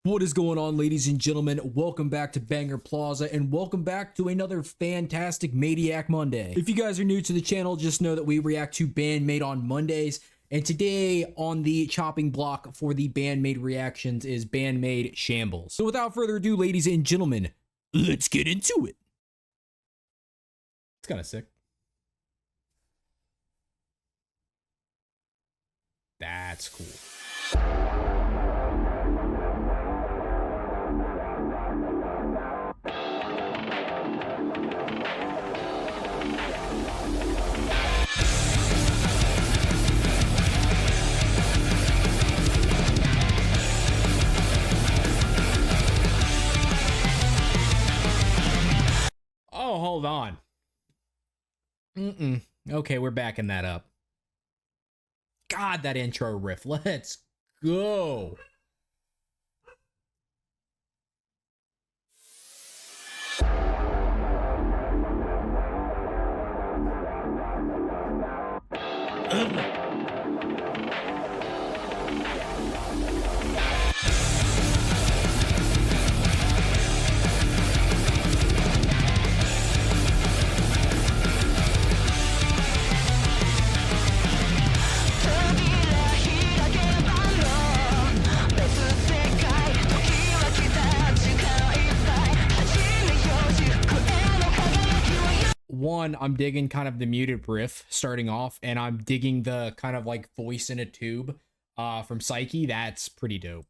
What is going on, ladies and gentlemen? Welcome back to Banger Plaza, and welcome back to another fantastic Maniac Monday. If you guys are new to the channel, just know that we react to Band-Maid on Mondays, and today on the chopping block for the Band-Maid reactions is Band-Maid Shambles. So without further ado, ladies and gentlemen, let's get into it. It's kind of sick. That's cool. Oh, hold on. Okay, we're backing that up. God, that intro riff. Let's go. One, I'm digging kind of the muted riff starting off, and I'm digging the kind of like voice in a tube from Psyche. That's pretty dope.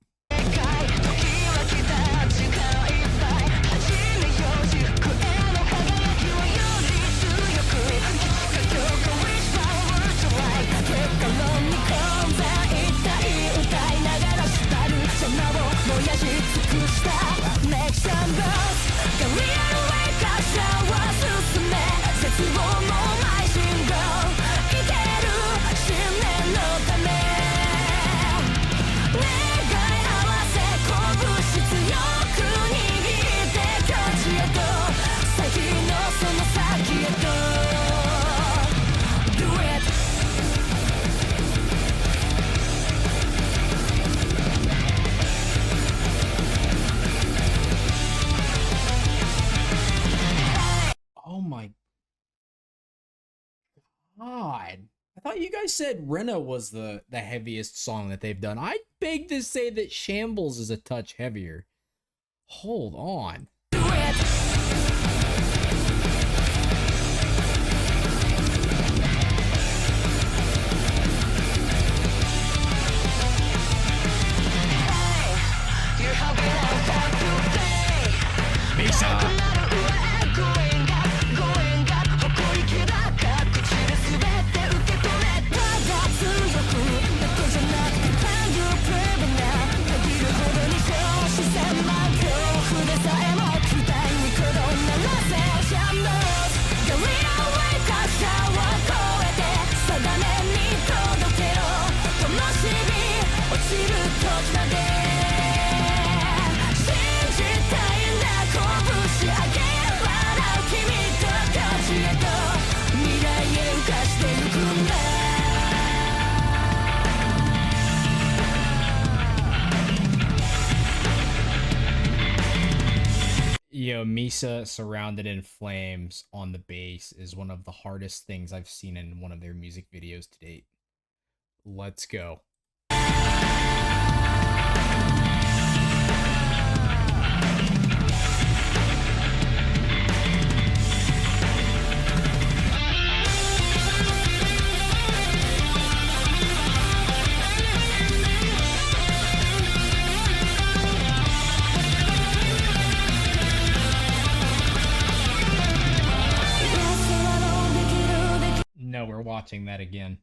Oh my God. I thought you guys said Rena was the heaviest song that they've done. I beg to say that Shambles is a touch heavier. Hold on. Yo, Misa surrounded in flames on the bass is one of the hardest things I've seen in one of their music videos to date. Let's go. No, we're watching that again.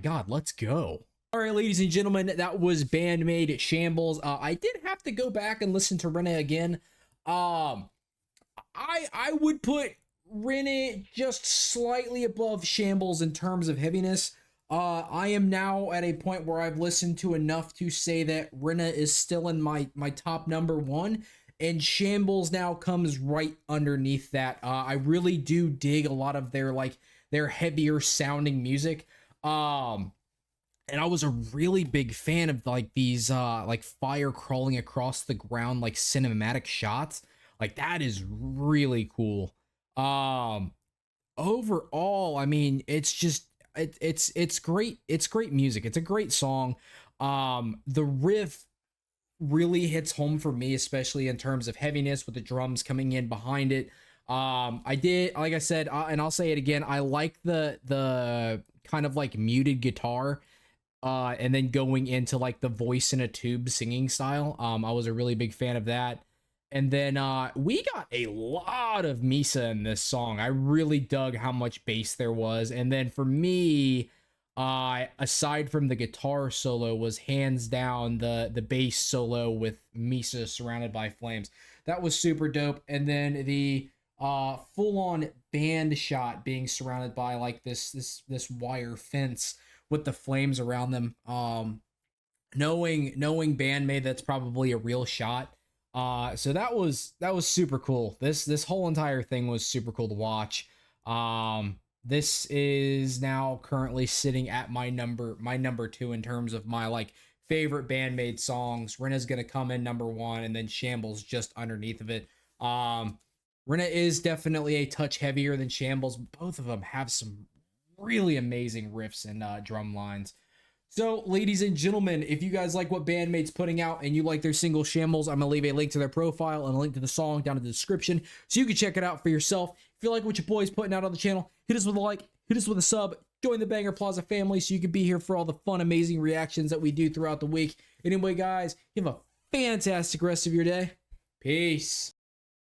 God, let's go. All right, ladies and gentlemen, that was Band-Maid Shambles. I did have to go back and listen to Rinna again. I would put Rinna just slightly above Shambles in terms of heaviness. I am now at a point where I've listened to enough to say that Rinna is still in my top number one, and Shambles now comes right underneath that. I really do dig a lot of their heavier sounding music. And I was a really big fan of like these like fire crawling across the ground like cinematic shots. Like that is really cool. Overall, I mean, it's just it's great. It's great music. It's a great song. The riff really hits home for me, especially in terms of heaviness with the drums coming in behind it. I did, like I said, and I'll say it again, I like the kind of like muted guitar, and then going into like the voice in a tube singing style. I was a really big fan of that. And then we got a lot of Misa in this song. I really dug how much bass there was. And then for me, aside from the guitar solo, was hands down the bass solo with Misa surrounded by flames. That was super dope. And then the full-on band shot being surrounded by like this wire fence with the flames around them. Knowing Band-Maid, that's probably a real shot. So that was super cool. This whole entire thing was super cool to watch. This is now currently sitting at my number 2 in terms of my like favorite Band-Maid songs. Rinna's gonna come in number 1, and then Shambles just underneath of it. Rinna is definitely a touch heavier than Shambles. Both of them have some really amazing riffs and drum lines. So, ladies and gentlemen, if you guys like what Band-Maid's putting out and you like their single Shambles, I'm going to leave a link to their profile and a link to the song down in the description so you can check it out for yourself. If you like what your boy's putting out on the channel, hit us with a like, hit us with a sub, join the Banger Plaza family so you can be here for all the fun, amazing reactions that we do throughout the week. Anyway, guys, you have a fantastic rest of your day. Peace.